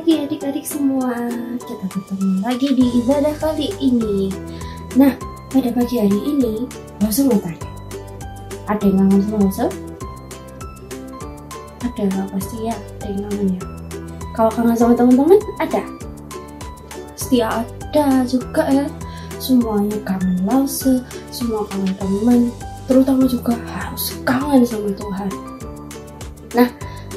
pagi adik-adik semua. Kita ketemu lagi di ibadah kali ini. Nah, pada pagi hari ini Boso mau tanya, ada yang kangen sama Boso? Ada, pasti ya, ada yang kangen ya. Kalau kangen sama teman-teman, ada? Pasti ada juga ya. Semuanya kangen Lause, semua kangen teman, terutama juga harus kangen sama Tuhan. Nah,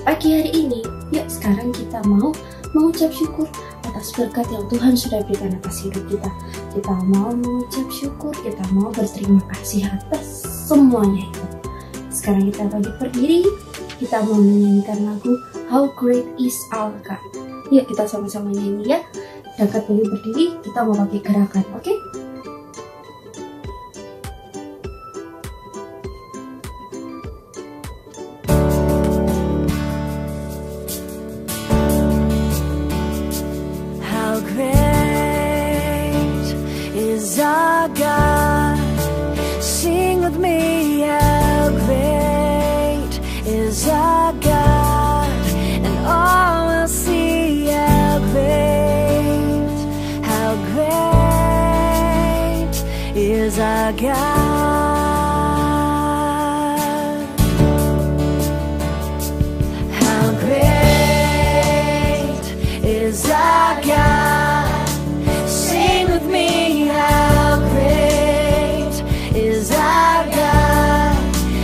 pagi hari ini, yuk sekarang kita mau mengucap syukur atas berkat yang Tuhan sudah berikan atas hidup kita. Kita mau mengucap syukur, kita mau berterima kasih atas semuanya itu. Sekarang kita berdiri, kita mau menyanyikan lagu How Great Is Our God. Yuk kita sama-sama nyanyi ya. Dekat berdiri, kita mau pakai gerakan, oke? Our God, sing with me, how great is our God, and all will see how great is our God. How great is our God, sing with me, how great is our God,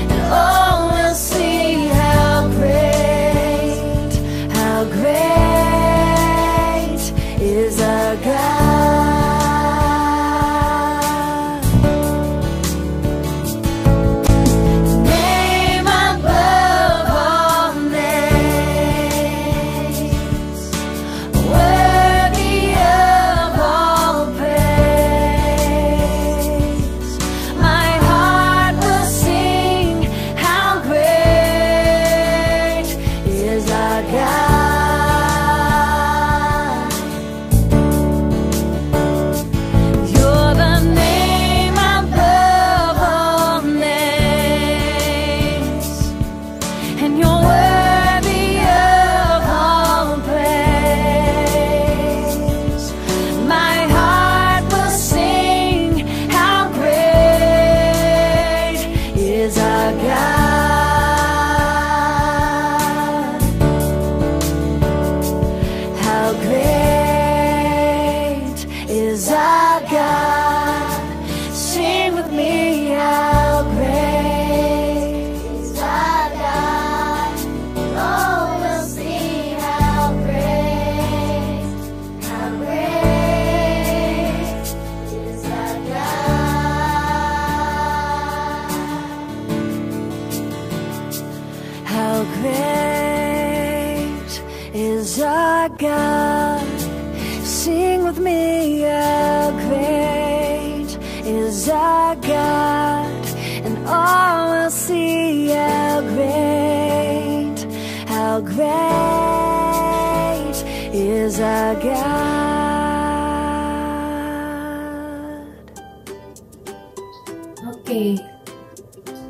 and all will see how great is our God. Name above all names, worthy of all praise. My heart will sing, how great is our God. You're the name above all names, and you're worthy of all praise. My heart will sing, how great is our God. How great is our God. Sing with me, how great is our God. Oh, we'll see how great is our God. How great is our God. Sing with me, how great is our God, and all will see how great is our God. Oke,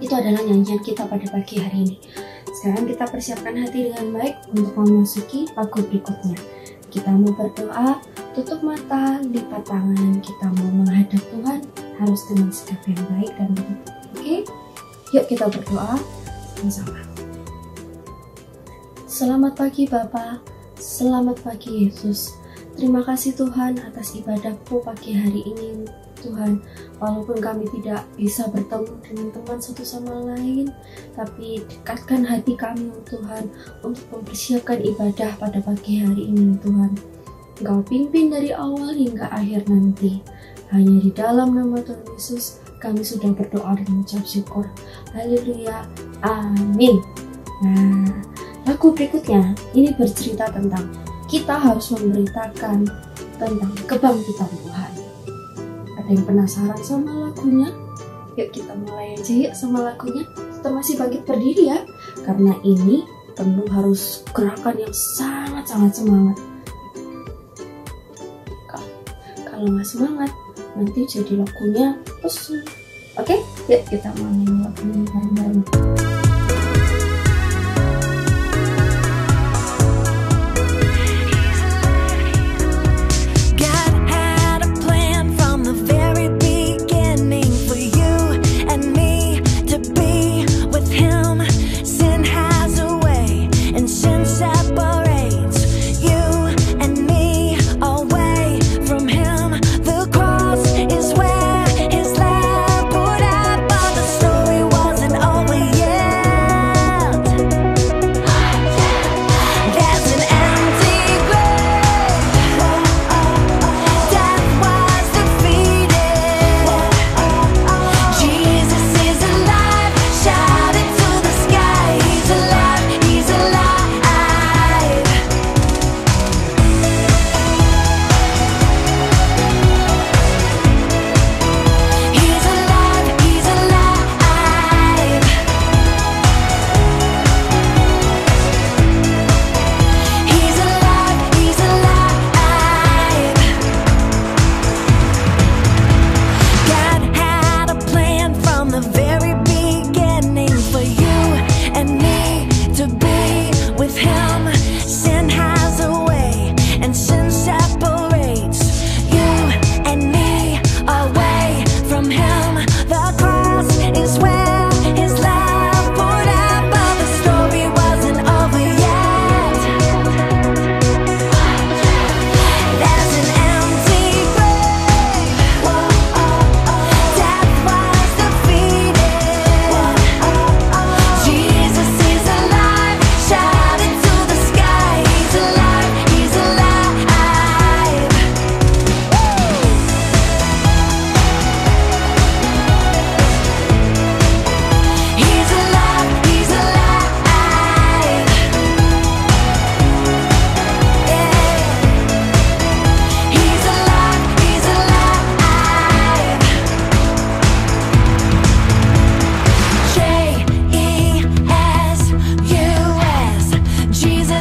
itu adalah nyanyian kita pada pagi hari ini. Sekarang kita persiapkan hati dengan baik untuk memasuki lagu berikutnya. Kita mau berdoa, tutup mata, lipat tangan. Kita mau menghadap Tuhan, harus dengan sikap yang baik dan benar. Oke, yuk kita berdoa sama-sama. Selamat pagi Bapa, selamat pagi Yesus. Terima kasih Tuhan atas ibadahku pagi hari ini Tuhan. Walaupun kami tidak bisa bertemu dengan teman satu sama lain, tapi dekatkan hati kami Tuhan untuk mempersiapkan ibadah pada pagi hari ini Tuhan. Engkau pimpin dari awal hingga akhir nanti. Hanya di dalam nama Tuhan Yesus kami sudah berdoa dan mengucap syukur. Haleluya, amin. Nah, lagu berikutnya ini bercerita tentang kita harus memberitakan tentang kebangkitan Tuhan. Ada yang penasaran sama lagunya? Yuk kita mulai aja yuk sama lagunya. Kita masih bangkit berdiri ya, karena ini penuh harus gerakan yang sangat-sangat semangat. Kalau nggak semangat, nanti jadi lagunya lesu. Oke, yuk kita mainin lagunya bareng-bareng.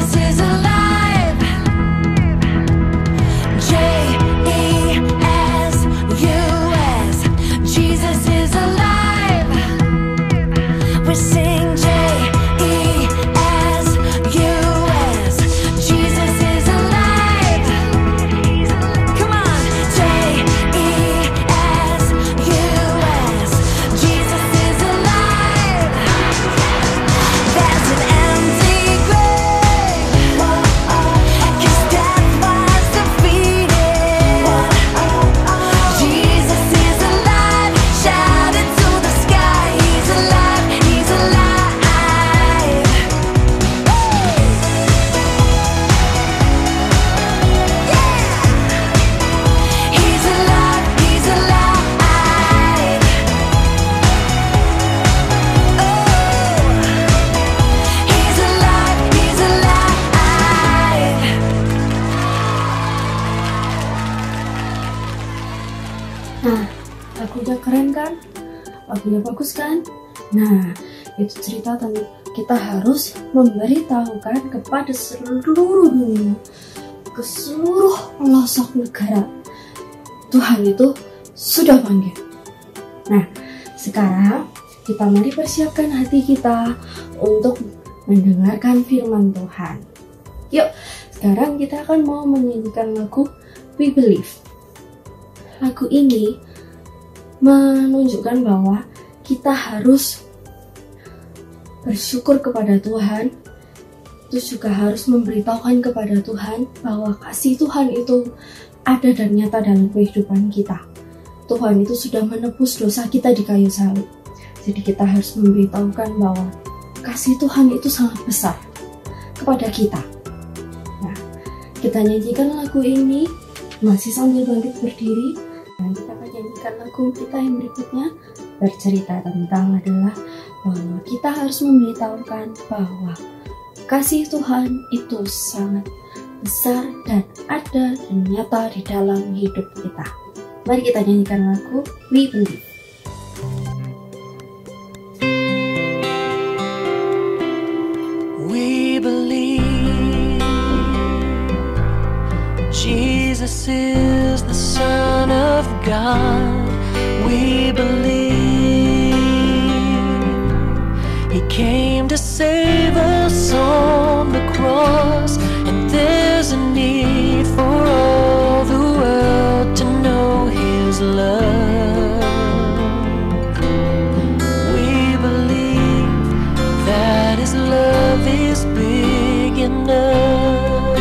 Jesus is alive. J-E-S-U-S. Jesus is alive. We sing J-E-S-U-S. Jesus is alive. Come on. J-E-S-U-S. Jesus is alive. There's an empty grave, 'cause death was defeated. Jesus is alive. Shout it to the sky. He's alive. He's alive. Yeah. He's alive. He's alive. Oh. He's alive, he's alive. Nah, lagunya keren kan? Lagunya bagus kan? Nah, itu cerita tentang kita harus memberitahukan kepada seluruh dunia, ke seluruh pelosok negara, Tuhan itu sudah panggil. Nah, sekarang kita mari persiapkan hati kita untuk mendengarkan firman Tuhan. Yuk, sekarang kita akan mau menyanyikan lagu We Believe. Lagu ini menunjukkan bahwa kita harus bersyukur kepada Tuhan, terus juga harus memberitahukan kepada Tuhan bahwa kasih Tuhan itu ada dan nyata dalam kehidupan kita. Tuhan itu sudah menebus dosa kita di kayu salib. Jadi kita harus memberitahukan bahwa kasih Tuhan itu sangat besar kepada kita. Nah, kita nyanyikan lagu ini masih sambil bangkit berdiri, dan kita akan nyanyikan lagu kita yang berikutnya bercerita tentang adalah bahwa kita harus memberitahukan bahwa kasih Tuhan itu sangat besar dan ada dan nyata di dalam hidup kita. Mari kita nyanyikan lagu We Believe. We believe Jesus is the Son of God. We believe He came to save us on the cross, and there's a need for all the world to know His love. We believe that His love is big enough,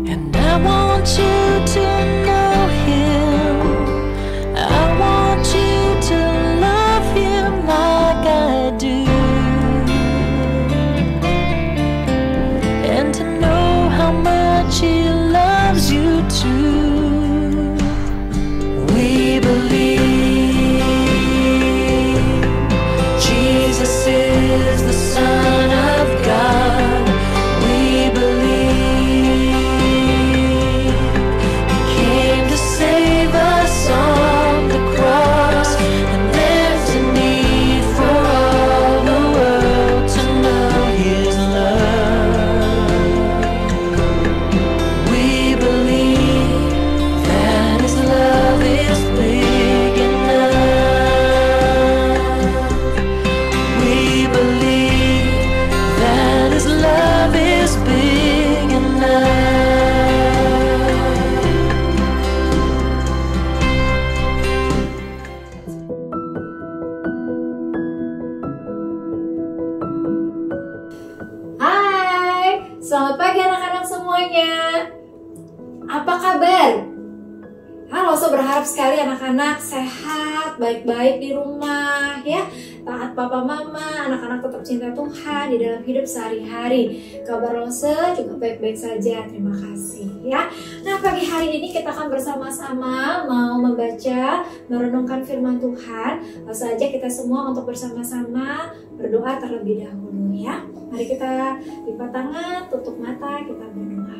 and I want you to know Him. I want you to love Him like I do, and to know how much He loves you too. We believe Jesus is the Son of God. We believe He came to save us on the cross, and there's a need for all the world to know His love. We believe that His love is big enough. We believe that His love is big enough. Hai, selamat pagi anak-anak semuanya. Apa kabar? Halo, so berharap sekali anak-anak sehat, baik-baik di rumah ya. Taat papa mama, anak-anak tetap cinta Tuhan di dalam hidup sehari-hari. Kabar Lose juga baik-baik saja, terima kasih ya. Nah, pagi hari ini kita akan bersama-sama mau membaca, merenungkan firman Tuhan. Langsung saja kita semua untuk bersama-sama berdoa terlebih dahulu ya. Mari kita lipat tangan, tutup mata, kita berdoa.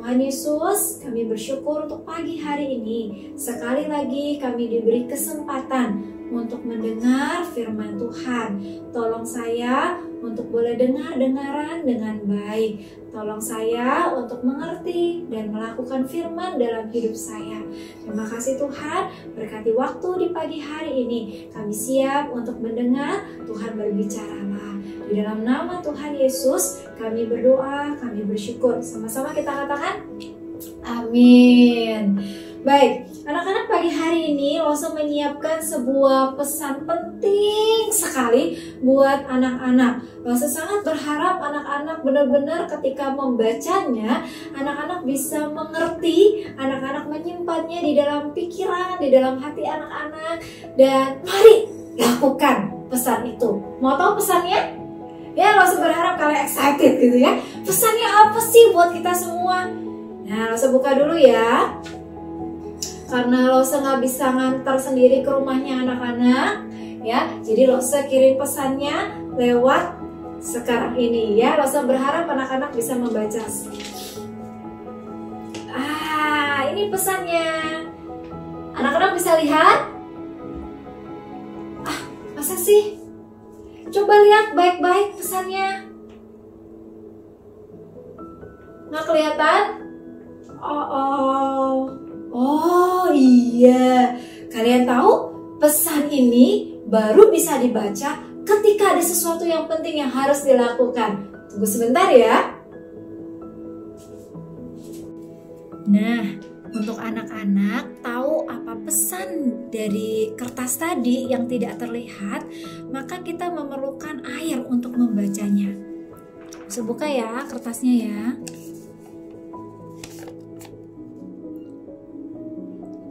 Tuhan Yesus, kami bersyukur untuk pagi hari ini. Sekali lagi kami diberi kesempatan untuk mendengar firman Tuhan. Tolong saya untuk boleh dengar-dengaran dengan baik. Tolong saya untuk mengerti dan melakukan firman dalam hidup saya. Terima kasih Tuhan, berkati waktu di pagi hari ini. Kami siap untuk mendengar, Tuhan berbicaralah. Di dalam nama Tuhan Yesus, kami berdoa, kami bersyukur. Sama-sama kita katakan, amin. Baik, anak-anak pagi hari ini Loso menyiapkan sebuah pesan penting sekali buat anak-anak. Loso sangat berharap anak-anak benar-benar ketika membacanya, anak-anak bisa mengerti, anak-anak menyimpannya di dalam pikiran, di dalam hati anak-anak. Dan mari lakukan pesan itu. Mau tahu pesannya? Ya, Loso berharap kalian excited gitu ya. Pesannya apa sih buat kita semua? Nah, Loso buka dulu ya. Karena Loso nggak bisa ngantar sendiri ke rumahnya anak-anak, ya. Jadi Loso kirim pesannya lewat sekarang ini ya. Loso berharap anak-anak bisa membaca. Ini pesannya. Anak-anak bisa lihat? Masa sih? Coba lihat baik-baik pesannya. Nggak kelihatan? Oh iya. Kalian tahu pesan ini baru bisa dibaca ketika ada sesuatu yang penting yang harus dilakukan. Tunggu sebentar ya. Nah, untuk anak-anak tahu apa pesan dari kertas tadi yang tidak terlihat, maka kita memerlukan air untuk membacanya. Bisa buka ya kertasnya ya.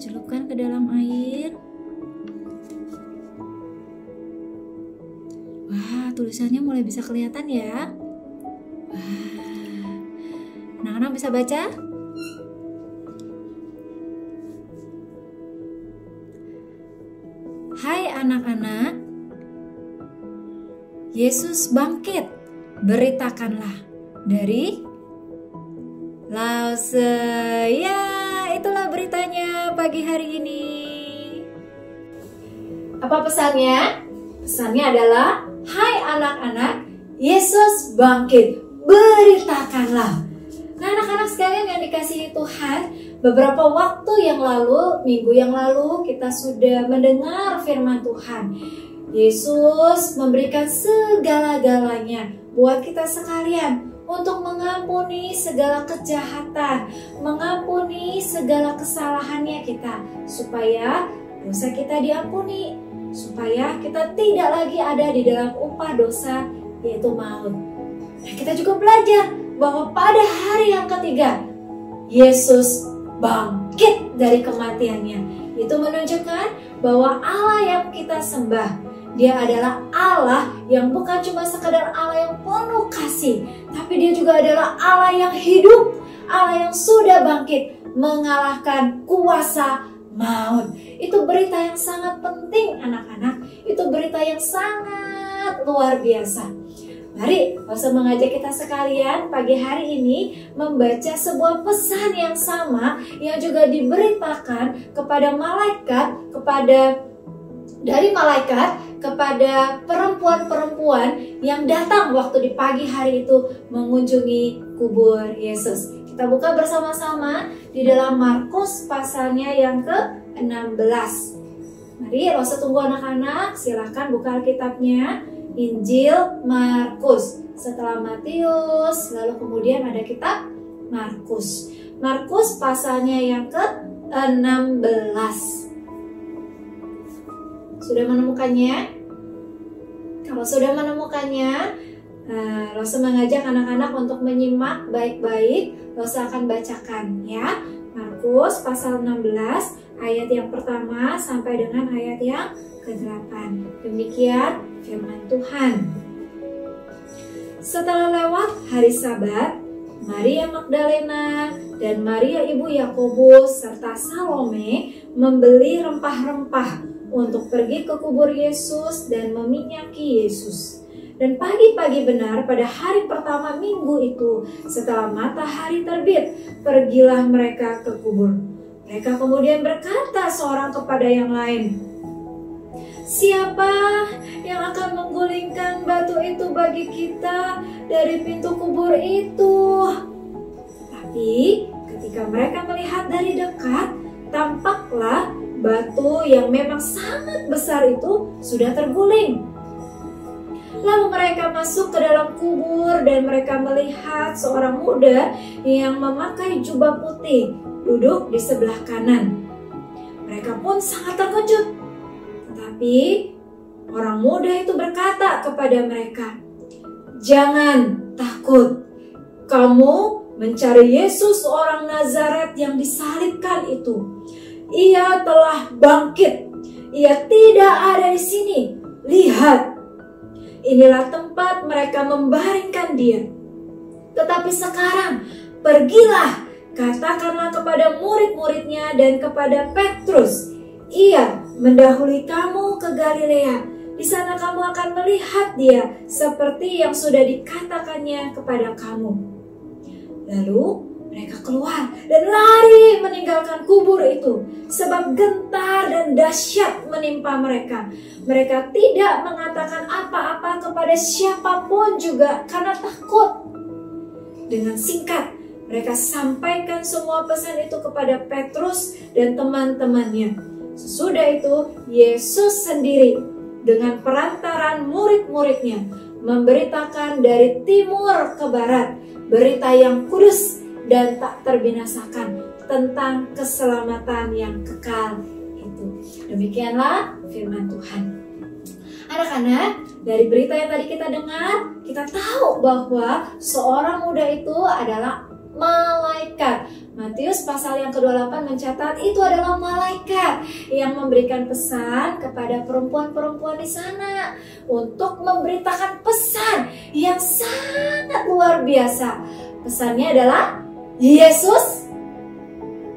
Celupkan ke dalam air. Wah, tulisannya mulai bisa kelihatan ya. Wah, anak-anak bisa baca? Hai anak-anak, Yesus bangkit, beritakanlah. Dari Lause. Ya, itulah beritanya pagi hari ini. Apa pesannya? Pesannya adalah, hai anak-anak, Yesus bangkit, beritakanlah. Nah, anak-anak sekalian yang dikasihi Tuhan, beberapa waktu yang lalu, minggu yang lalu, kita sudah mendengar firman Tuhan. Yesus memberikan segala-galanya buat kita sekalian untuk mengampuni segala kejahatan, mengampuni segala kesalahannya kita, supaya dosa kita diampuni, supaya kita tidak lagi ada di dalam upah dosa, yaitu maut. Nah, kita juga belajar bahwa pada hari yang ketiga, Yesus bangkit dari kematiannya. Itu menunjukkan bahwa Allah yang kita sembah, Dia adalah Allah yang bukan cuma sekadar Allah yang penuh kasih, tapi Dia juga adalah Allah yang hidup, Allah yang sudah bangkit mengalahkan kuasa maut. Itu berita yang sangat penting anak-anak. Itu berita yang sangat luar biasa. Mari Loso mengajak kita sekalian pagi hari ini membaca sebuah pesan yang sama yang juga diberitakan kepada malaikat, dari malaikat kepada perempuan-perempuan yang datang waktu di pagi hari itu mengunjungi kubur Yesus. Kita buka bersama-sama di dalam Markus pasalnya yang ke-16. Mari Loso tunggu anak-anak, silahkan buka Alkitabnya. Injil Markus, setelah Matius, lalu kemudian ada kitab Markus. Markus pasalnya yang ke-16. Sudah menemukannya? Kalau sudah menemukannya, Loso mengajak anak-anak untuk menyimak baik-baik. Loso akan bacakan ya. Markus pasal 16 ayat yang pertama sampai dengan ayat yang ke-8. Demikian firman Tuhan. Setelah lewat hari Sabat, Maria Magdalena dan Maria ibu Yakobus serta Salome membeli rempah-rempah untuk pergi ke kubur Yesus dan meminyaki Yesus. Dan pagi-pagi benar pada hari pertama minggu itu, setelah matahari terbit, pergilah mereka ke kubur. Mereka kemudian berkata seorang kepada yang lain, "Siapa yang akan menggulingkan batu itu bagi kita dari pintu kubur itu?" Tapi ketika mereka melihat dari dekat, tampaklah batu yang memang sangat besar itu sudah terguling. Lalu mereka masuk ke dalam kubur dan mereka melihat seorang muda yang memakai jubah putih duduk di sebelah kanan. Mereka pun sangat terkejut. Tetapi orang muda itu berkata kepada mereka, "Jangan takut. Kamu mencari Yesus orang Nazaret yang disalibkan itu. Ia telah bangkit. Ia tidak ada di sini. Lihat. Inilah tempat mereka membaringkan dia. Tetapi sekarang pergilah, katakanlah kepada murid-muridnya dan kepada Petrus, ia mendahului kamu ke Galilea. Di sana kamu akan melihat dia seperti yang sudah dikatakannya kepada kamu." Lalu mereka keluar dan lari meninggalkan kubur itu, sebab gentar dan dahsyat menimpa mereka. Mereka tidak mengatakan apa-apa kepada siapapun juga karena takut. Dengan singkat, mereka sampaikan semua pesan itu kepada Petrus dan teman-temannya. Sesudah itu, Yesus sendiri dengan perantaran murid-muridnya memberitakan dari timur ke barat berita yang kudus dan tak terbinasakan tentang keselamatan yang kekal itu. Demikianlah firman Tuhan. Anak-anak, dari berita yang tadi kita dengar, kita tahu bahwa seorang muda itu adalah malaikat. Matius pasal yang ke-28 mencatat itu adalah malaikat yang memberikan pesan kepada perempuan-perempuan di sana untuk memberitakan pesan yang sangat luar biasa. Pesannya adalah Yesus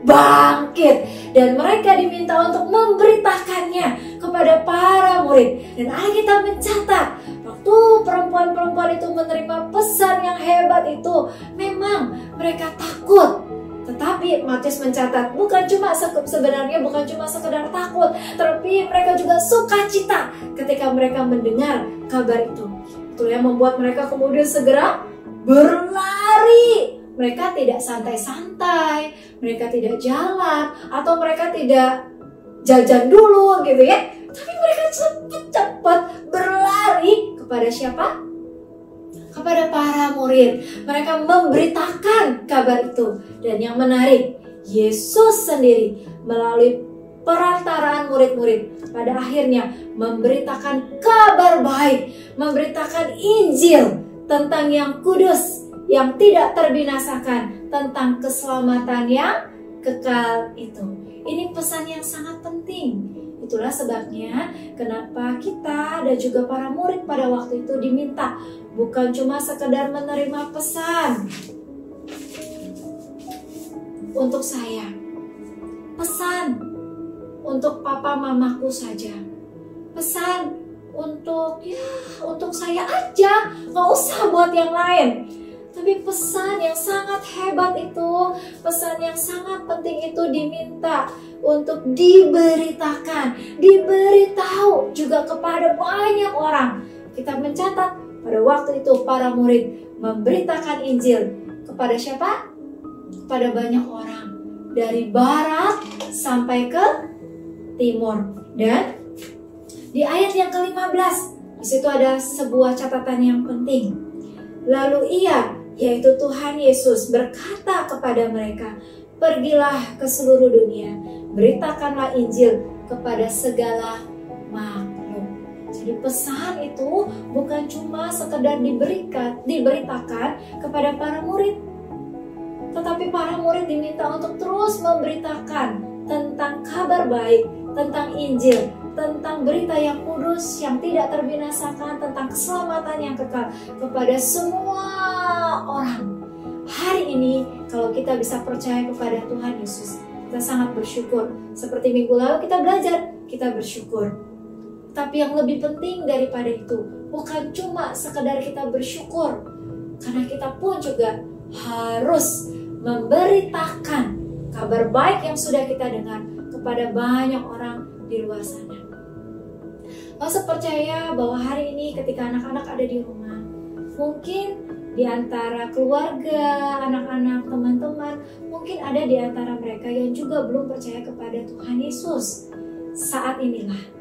bangkit, dan mereka diminta untuk memberitakannya kepada para murid. Dan Alkitab mencatat waktu perempuan-perempuan itu menerima pesan yang hebat itu, memang mereka takut. Tetapi Matius mencatat sebenarnya bukan cuma sekedar takut, tapi mereka juga sukacita ketika mereka mendengar kabar itu. Itu yang membuat mereka kemudian segera berlari. Mereka tidak santai-santai, mereka tidak jalan, atau mereka tidak jajan dulu gitu ya. Tapi mereka cepat-cepat berlari kepada siapa? Kepada para murid. Mereka memberitakan kabar itu. Dan yang menarik, Yesus sendiri melalui perantaraan murid-murid pada akhirnya memberitakan kabar baik, memberitakan Injil tentang yang kudus, yang tidak terbinasakan, tentang keselamatan yang kekal itu. Ini pesan yang sangat penting. Itulah sebabnya kenapa kita dan juga para murid pada waktu itu diminta bukan cuma sekedar menerima pesan untuk saya, pesan untuk papa mamaku saja, pesan untuk saya aja, nggak usah buat yang lain. Tapi pesan yang sangat hebat itu, pesan yang sangat penting itu diminta untuk diberitakan, diberitahu juga kepada banyak orang. Kita mencatat pada waktu itu para murid memberitakan Injil kepada siapa? Kepada banyak orang, dari barat sampai ke timur. Dan di ayat yang ke-15, di situ ada sebuah catatan yang penting. Lalu ia, yaitu Tuhan Yesus, berkata kepada mereka, "Pergilah ke seluruh dunia, beritakanlah Injil kepada segala makhluk." Jadi pesan itu bukan cuma sekedar diberitakan kepada para murid, tetapi para murid diminta untuk terus memberitakan tentang kabar baik, tentang Injil, tentang berita yang kudus, yang tidak terbinasakan, tentang keselamatan yang kekal kepada semua orang. Hari ini kalau kita bisa percaya kepada Tuhan Yesus, kita sangat bersyukur. Seperti minggu lalu kita belajar, kita bersyukur. Tapi yang lebih penting daripada itu, bukan cuma sekedar kita bersyukur, karena kita pun juga harus memberitakan kabar baik yang sudah kita dengar kepada banyak orang di luar sana. Saya percaya bahwa hari ini ketika anak-anak ada di rumah, mungkin di antara keluarga, anak-anak, teman-teman, mungkin ada di antara mereka yang juga belum percaya kepada Tuhan Yesus. Saat inilah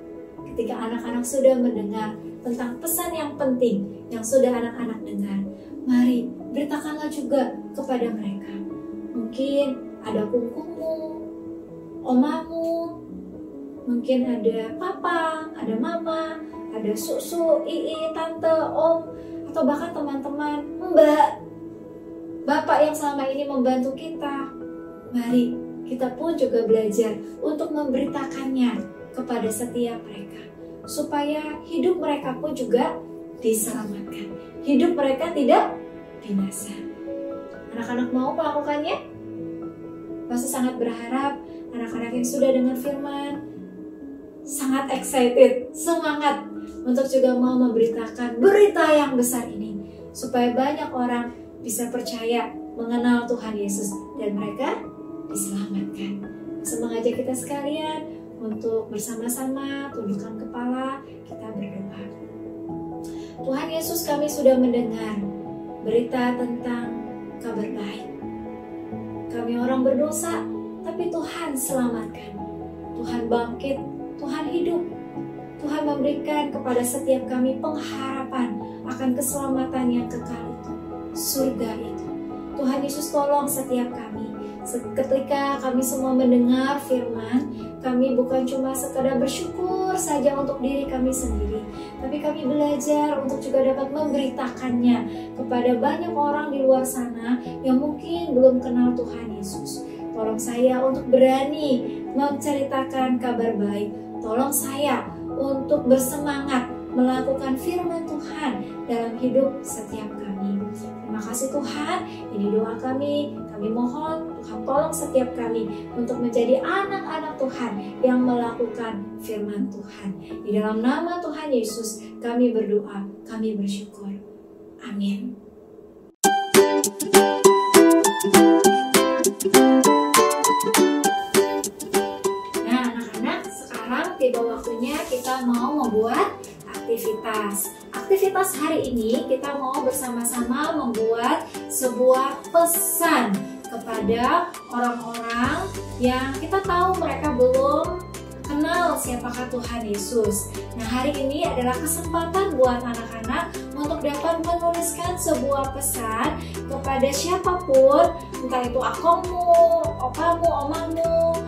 ketika anak-anak sudah mendengar tentang pesan yang penting yang sudah anak-anak dengar, mari beritakanlah juga kepada mereka. Mungkin ada kumkumu, omamu, mungkin ada papa, ada mama, ada susu, ii, tante, om, atau bahkan teman-teman, mbak, bapak yang selama ini membantu kita. Mari kita pun juga belajar untuk memberitakannya kepada setiap mereka, supaya hidup mereka pun juga diselamatkan, hidup mereka tidak binasa. Anak-anak mau melakukannya? Pasti sangat berharap anak-anak yang sudah dengar firman sangat excited, semangat untuk juga mau memberitakan berita yang besar ini, supaya banyak orang bisa percaya mengenal Tuhan Yesus dan mereka diselamatkan. Mengajak kita sekalian untuk bersama-sama tundukkan kepala, kita berdoa. Tuhan Yesus, kami sudah mendengar berita tentang kabar baik. Kami orang berdosa, tapi Tuhan selamatkan. Tuhan bangkit, Tuhan hidup. Tuhan memberikan kepada setiap kami pengharapan akan keselamatan yang kekal itu, surga itu. Tuhan Yesus, tolong setiap kami. Ketika kami semua mendengar firman, kami bukan cuma sekadar bersyukur saja untuk diri kami sendiri, tapi kami belajar untuk juga dapat memberitakannya kepada banyak orang di luar sana yang mungkin belum kenal Tuhan Yesus. Tolong saya untuk berani menceritakan kabar baik. Tolong saya untuk bersemangat melakukan firman Tuhan dalam hidup setiap kami. Terima kasih Tuhan, ini doa kami. Kami mohon Tuhan tolong setiap kami untuk menjadi anak-anak Tuhan yang melakukan firman Tuhan. Di dalam nama Tuhan Yesus kami berdoa, kami bersyukur. Amin. Nah anak-anak, sekarang tiba waktunya kita mau membuat aktivitas. Aktivitas hari ini kita mau bersama-sama membuat sebuah pesan kepada orang-orang yang kita tahu mereka belum kenal siapakah Tuhan Yesus. Nah, hari ini adalah kesempatan buat anak-anak untuk dapat menuliskan sebuah pesan kepada siapapun, entah itu akomu, opamu, omamu,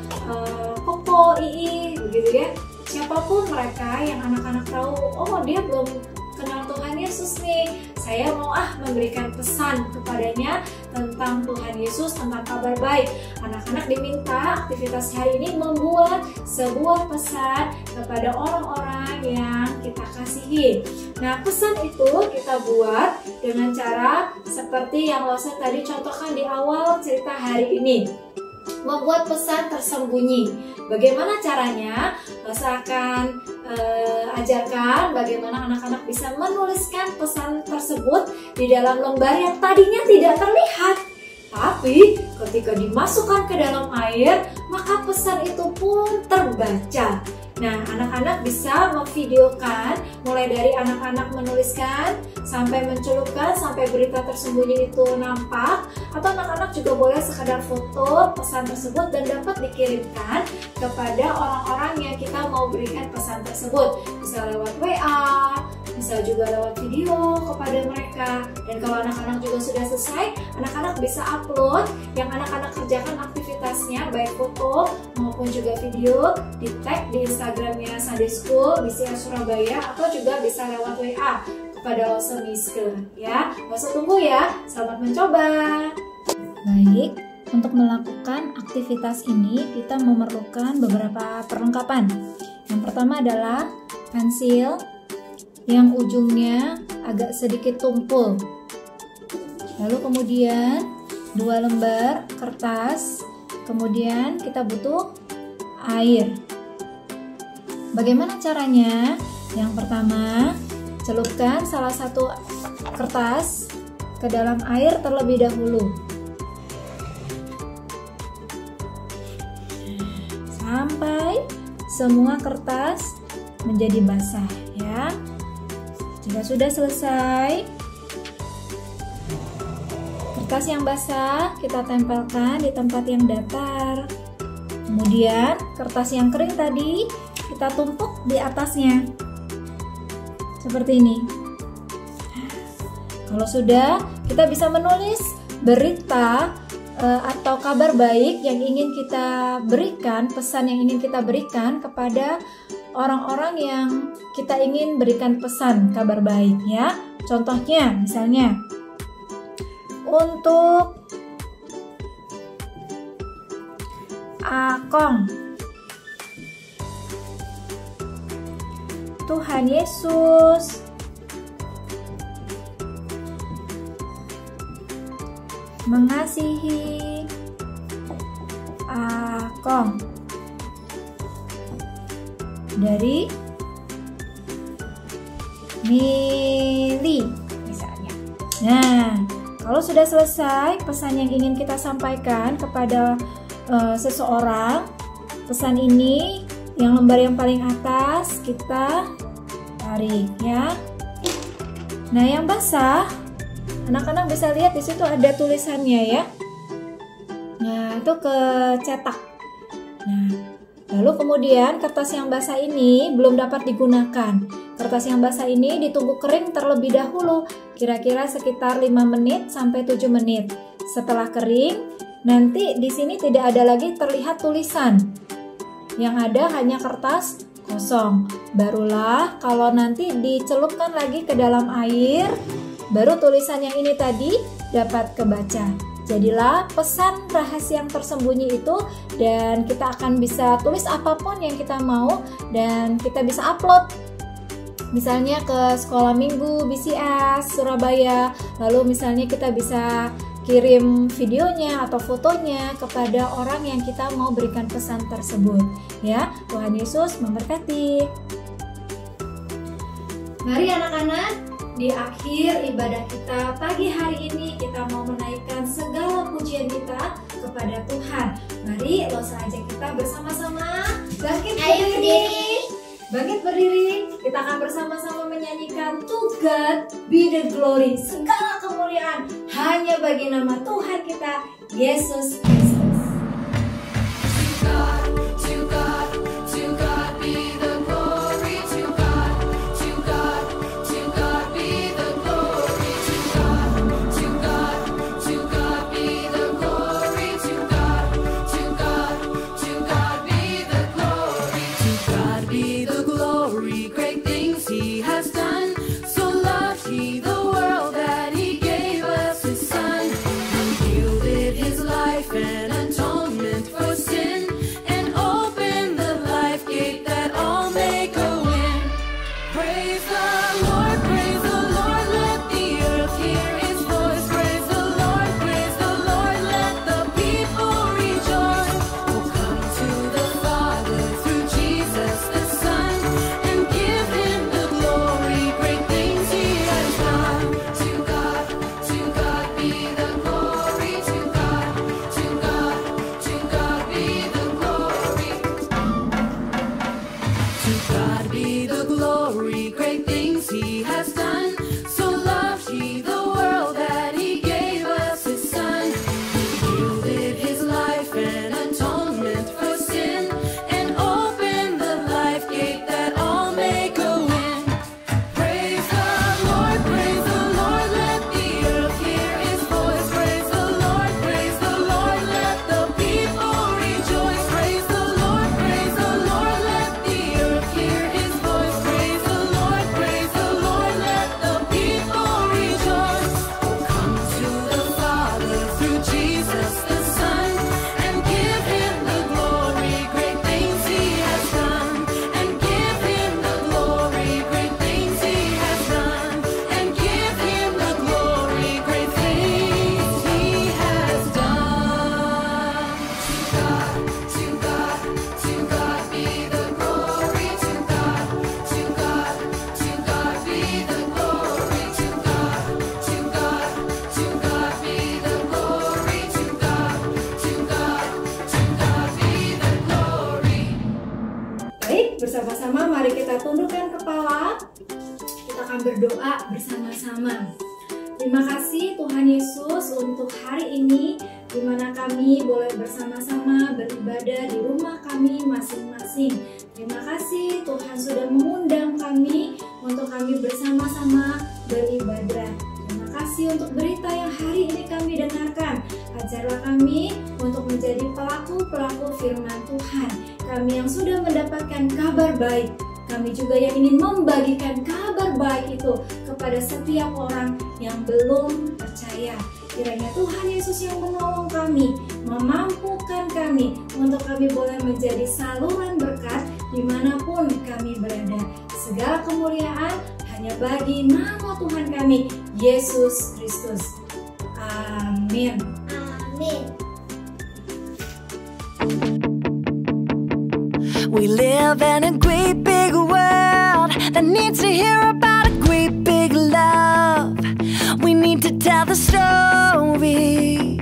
koko, ii, begitu ya. Siapapun mereka yang anak-anak tahu, oh dia belum kenal Tuhan Yesus nih, saya mau memberikan pesan kepadanya tentang Tuhan Yesus, tentang kabar baik. Anak-anak diminta aktivitas hari ini membuat sebuah pesan kepada orang-orang yang kita kasihi. Nah, pesan itu kita buat dengan cara seperti yang Lose tadi contohkan di awal cerita hari ini. Membuat pesan tersembunyi. Bagaimana caranya? Saya akan ajarkan bagaimana anak-anak bisa menuliskan pesan tersebut di dalam lembar yang tadinya tidak terlihat, tapi ketika dimasukkan ke dalam air, maka pesan itu pun terbaca. Nah, anak-anak bisa memvideokan mulai dari anak-anak menuliskan sampai mencelupkan sampai berita tersembunyi itu nampak, atau anak-anak juga boleh sekadar foto pesan tersebut dan dapat dikirimkan kepada orang-orang yang kita mau berikan pesan tersebut. Bisa lewat WA, bisa juga lewat video kepada mereka. Dan kalau anak-anak juga sudah selesai, anak-anak bisa upload yang anak-anak kerjakan aktivitasnya, baik foto maupun juga video, di tag di Instagramnya Sunday School BCA Surabaya, atau juga bisa lewat WA kepada Lose Miske ya. Lose tunggu ya, selamat mencoba. Baik, untuk melakukan aktivitas ini kita memerlukan beberapa perlengkapan. Yang pertama adalah pensil yang ujungnya agak sedikit tumpul. Lalu kemudian 2 lembar kertas. Kemudian kita butuh air. Bagaimana caranya? Yang pertama, celupkan salah satu kertas ke dalam air terlebih dahulu. Sampai semua kertas menjadi basah ya. Jika sudah selesai, kertas yang basah kita tempelkan di tempat yang datar. Kemudian kertas yang kering tadi kita tumpuk di atasnya. Seperti ini. Kalau sudah, kita bisa menulis berita atau kabar baik yang ingin kita berikan, pesan yang ingin kita berikan kepada orang-orang yang kita ingin berikan pesan kabar baik ya. Contohnya misalnya untuk Akong, Tuhan Yesus mengasihi Akong. Dari Mili misalnya. Nah, kalau sudah selesai pesan yang ingin kita sampaikan kepada seseorang, pesan ini yang lembar yang paling atas kita tarik ya. Nah, yang basah, anak-anak bisa lihat di situ ada tulisannya ya. Nah, itu kecetak. Nah, lalu kemudian kertas yang basah ini belum dapat digunakan. Kertas yang basah ini ditunggu kering terlebih dahulu, kira-kira sekitar 5 menit sampai 7 menit. Setelah kering, nanti di sini tidak ada lagi terlihat tulisan. Yang ada hanya kertas kosong. Barulah kalau nanti dicelupkan lagi ke dalam air, baru tulisan yang ini tadi dapat kebaca. Jadilah pesan rahasia yang tersembunyi itu, dan kita akan bisa tulis apapun yang kita mau dan kita bisa upload. Misalnya ke Sekolah Minggu BCS Surabaya, lalu misalnya kita bisa kirim videonya atau fotonya kepada orang yang kita mau berikan pesan tersebut. Ya, Tuhan Yesus memberkati. Mari anak-anak, di akhir ibadah kita pagi hari ini kita mau menaikkan segala pujian kita kepada Tuhan. Mari lo saja kita bersama-sama bangkit berdiri. Bangkit berdiri, kita akan bersama-sama menyanyikan To God Be The Glory. Segala kemuliaan hanya bagi nama Tuhan kita, Yesus Kristus. An atonement for sin and open berdoa bersama-sama. Terima kasih Tuhan Yesus untuk hari ini, di mana kami boleh bersama-sama beribadah di rumah kami masing-masing. Terima kasih Tuhan sudah mengundang kami untuk kami bersama-sama beribadah. Terima kasih untuk berita yang hari ini kami dengarkan. Ajarlah kami untuk menjadi pelaku-pelaku firman Tuhan. Kami yang sudah mendapatkan kabar baik, kami juga yang ingin membagikan kabar baik itu kepada setiap orang yang belum percaya. Kiranya Tuhan Yesus yang menolong kami, memampukan kami untuk kami boleh menjadi saluran berkat dimanapun kami berada. Segala kemuliaan hanya bagi nama Tuhan kami, Yesus Kristus. Amin. Amin. We live in a great big world that needs to hear about a great big love. We need to tell the story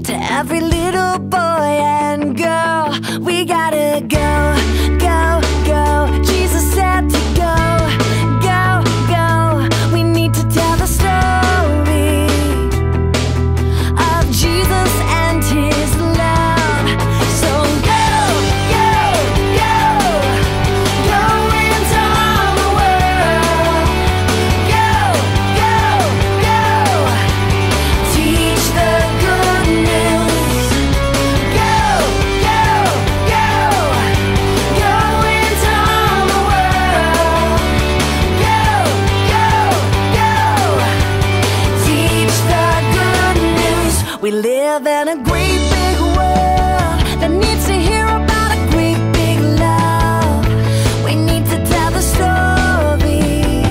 to every little boy and girl. We gotta go, go, go. Jesus said to go, go, go. We need to tell the story of Jesus and his love. So go, go, go. Go into all the world. Go, go, go. Teach the good news. Go, go, go. Go into all the world. Go, go, go. Teach the good news. We live in a great big world that needs to hear about a great big love. We need to tell the story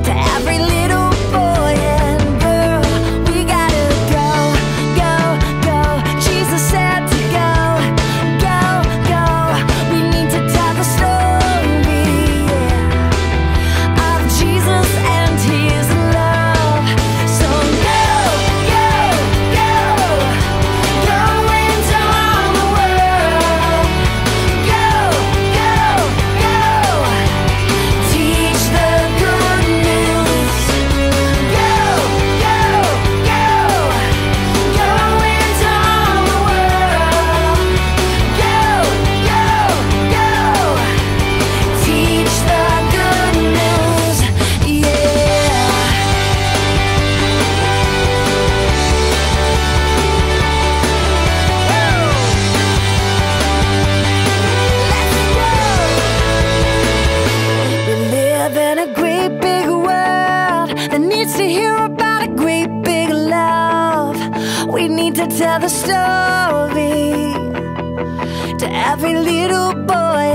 to every little boy and girl. We gotta go, go, go. Jesus said to go, go, go. We need to tell the story, yeah, of Jesus and his love. So go, go, go. Go into all the world. Go, go, go. Teach the good news. Go, go, go. Go into all the world. Go, go, go. Teach the good news, yeah. We live in a great big world that needs to hear about a great big love. We need to tell the story to every little boy